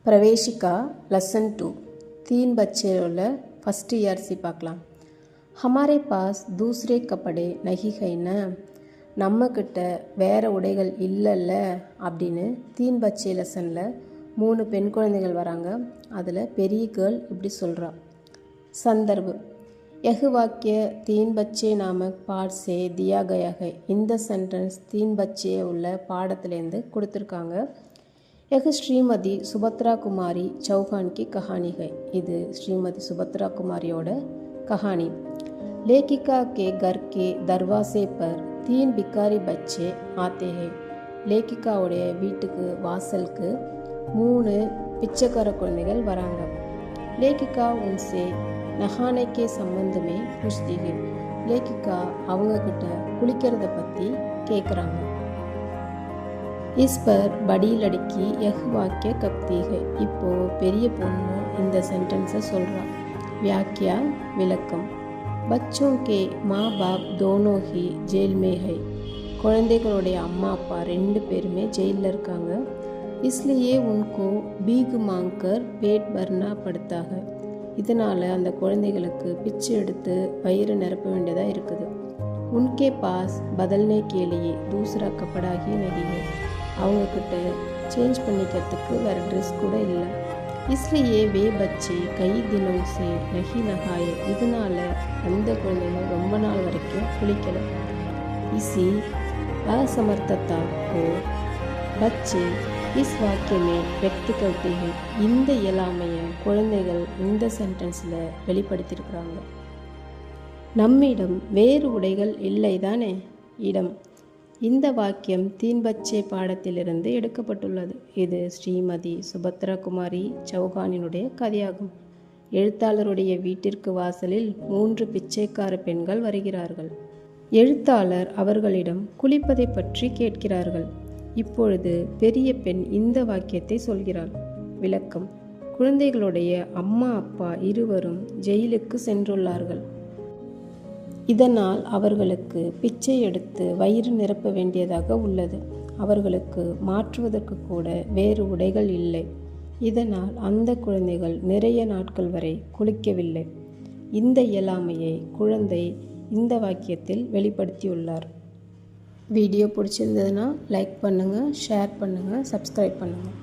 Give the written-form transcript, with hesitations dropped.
प्रवेशिका लेसन 2 तीन बच्चे वाला फर्स्ट ईयर से பார்க்கலாம். हमारे पास दूसरे कपड़े नहीं है ना, நம்மக்கிட்ட வேறு உடைகள் இல்லைல்ல அப்படின்னு தீன் பச்சே லெசனில் 3 பெண் குழந்தைகள் வராங்க. அதில் பெரிய கேர்ள் இப்படி சொல்கிறா. संदर्भ यह वाक्य तीन बच्चे नामक पाठ से दिया गया है. இந்த சென்டென்ஸ் तीन बच्चे உள்ள பாடத்திலேருந்து கொடுத்துருக்காங்க. यह श्रीमती सुभद्रा कुमारी चौहान की कहानी है. இது श्रीमती सुभद्रा कुमारिயோட कहानी. लेखिका के घर के दरवाजे पर 3 भिखारी बच्चे आते हैं. லேக்கிகாவுடைய வீட்டுக்கு வாசலுக்கு 3 பிச்சைக்கார குழந்தைகள் வராங்க. लेखिका उनसे नहाने के संबंध में पूछती है. लेखिका அவங்க கிட்ட குளிக்கிறத பற்றி கேட்குறாங்க. इस पर बड़ी लड़की यह वाक्य कहती है. இப்போ பெரிய பொண்ணு இந்த சென்டென்ஸை சொல்கிறா. व्याख्या विलक्कम बच्चों के माँ बाप दोनों ही जेल में है. குழந்தைகளுடைய அம்மா அப்பா 2 பேருமே ஜெயிலில் இருக்காங்க. इसलिए उनको भीख मांगकर पेट भरना पड़ता है. இதனால் அந்த குழந்தைகளுக்கு பிச்சை எடுத்து வயிறு நிரப்ப வேண்டியதாக இருக்குது. उनके पास बदलने के लिए दूसरा कपड़ा ही नहीं है. அவங்கக்கிட்ட சேஞ்ச் பண்ணிக்கிறதுக்கு வேறு ட்ரெஸ் கூட இல்லை. इसलिए वे बच्चे कई दिनों से नहीं नहाए. இதனால் அந்த குழந்தைகள் ரொம்ப நாள் வரைக்கும் குளிக்கலை. इसी असमर्थता को बच्चे इस वाक्य में व्यक्त करते हैं. இந்த இயலாமையை குழந்தைகள் இந்த சென்டென்ஸில் வெளிப்படுத்தியிருக்கிறாங்க. நம்மிடம் வேறு உடைகள் இல்லை தானே. இடம் இந்த வாக்கியம் தீன் பச்சே பாடத்திலிருந்து எடுக்கப்பட்டுள்ளது. இது ஸ்ரீமதி சுபத்ரா குமாரி சௌகானினுடைய கதையாகும். எழுத்தாளருடைய வீட்டிற்கு வாசலில் 3 பிச்சைக்கார பெண்கள் வருகிறார்கள். எழுத்தாளர் அவர்களிடம் குளிப்பதை பற்றி கேட்கிறார்கள். இப்பொழுது பெரிய பெண் இந்த வாக்கியத்தை சொல்கிறாள். விளக்கம் குழந்தைகளுடைய அம்மா அப்பா இருவரும் ஜெயிலுக்கு சென்றுள்ளார்கள். இதனால் அவர்களுக்கு பிச்சை எடுத்து வயிறு நிரப்ப வேண்டியதாக உள்ளது. அவர்களுக்கு மாற்றுவதற்கு கூட வேறு உடைகள் இல்லை. இதனால் அந்த குழந்தைகள் நிறைய நாட்கள் வரை குளிக்கவில்லை. இந்த இயலாமையை குழந்தை இந்த வாக்கியத்தில் வெளிப்படுத்தியுள்ளார். வீடியோ பிடிச்சிருந்ததுன்னா லைக் பண்ணுங்கள், ஷேர் பண்ணுங்கள், சப்ஸ்கிரைப் பண்ணுங்கள்.